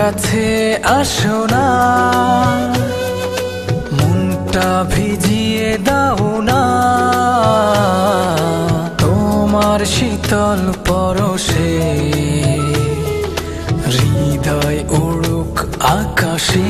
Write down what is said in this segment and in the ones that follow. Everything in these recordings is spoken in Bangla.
কাছে আসো না, মনটা ভিজিয়ে দাও না তোমার শীতল পরশে। হৃদয় উড়ুক আকাশে।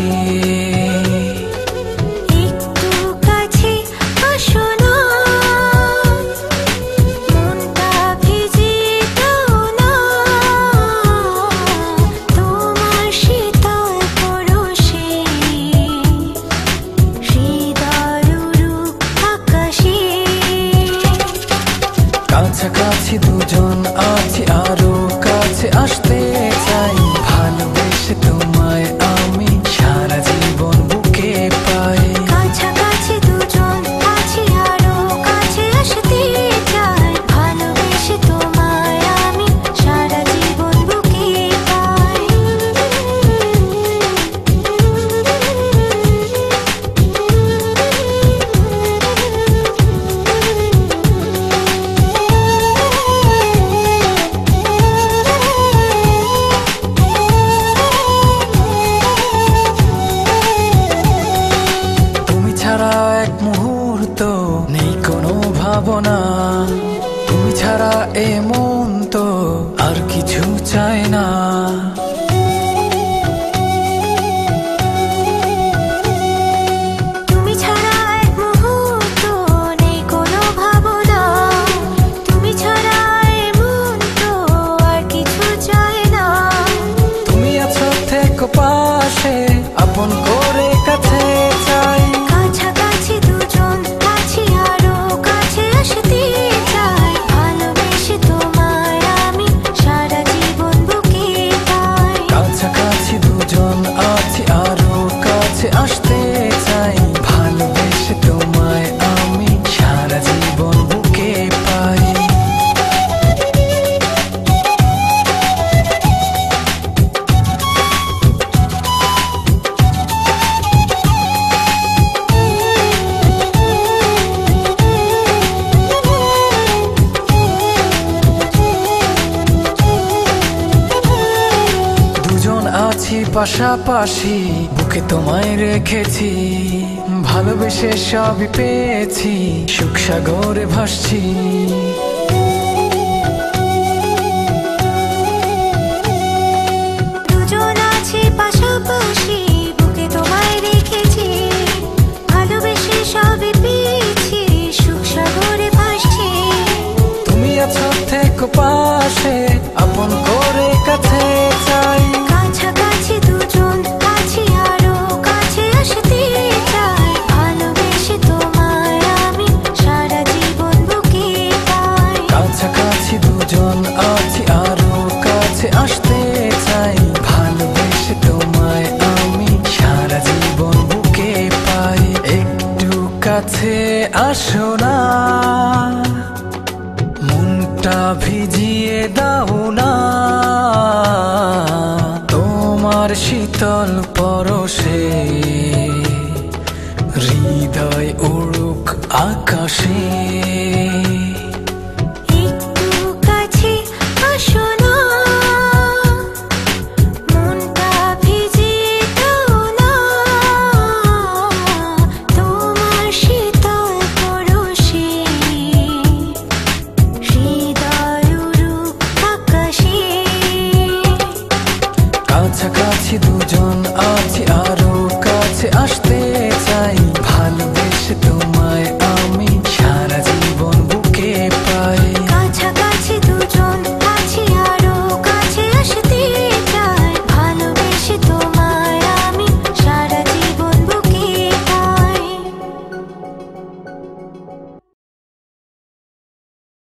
কাছাকাছি দুজন আছি, আরো কাছে আসতে চাই। ভালোবেসে তোমায় আমি সারা জীবন বুকে পাই। কাছাকাছি দুজন আছি, আরো কাছে আসতে চাই। ভালোবেসে তোমায় আমি সারা জীবন বুকে পাই। এক মুহূর্ত নেই কোনো ভাবনা, তুমি ছাড়া এ মন তো আর কিছু চায় না। তুমি ছাড়া এক মুহূর্ত নেই কোনো ভাবনা, তুমি ছাড়া এ মন তো আর কিছু চায় না। তুমি আছো থেকো পাশে, আপন করে কাছে চাই। আসতে চাই, ভালোবেসে তোমায় আমি সারা জীবন বুকে পাই। দুজন আছি পাশাপাশি, বুকে তোমায় রেখেছি। ভালোবেসে সবই পেয়েছি, সুখ সাগরে ভাসছি। দুজন আছি পাশাপাশি, বুকে তোমায় রেখেছি। ভালোবেসে সবই পেয়েছি, সুখ সাগরে ভাসছি। তুমি আছো থেকো পাশে, আপন করে কাছে চাই। কাছাকাছি দুজন আছি, আরো কাছে আসতে চাই। ভালোবেসে তোমায় আমি সারা জীবন বুকে পাই। কাছাকাছি দুজন আছি, আরো কাছে আসতে চাই। ভালোবেসে তোমায় আমি সারা জীবন বুকে পাই। একটু কাছে আসো না, মনটা ভিজিয়ে দাও না তোমার শীতল পরশে। হৃদয় উড়ুক আকাশে। একটু কাছে আসো না, মনটা ভিজিয়ে দাও না তোমার শীতল পরশে। হৃদয় উড়ুক আকাশে। কাছাকাছি দুজন আছি, আরো কাছে আসতে চাই। ভালোবেসে তোমায়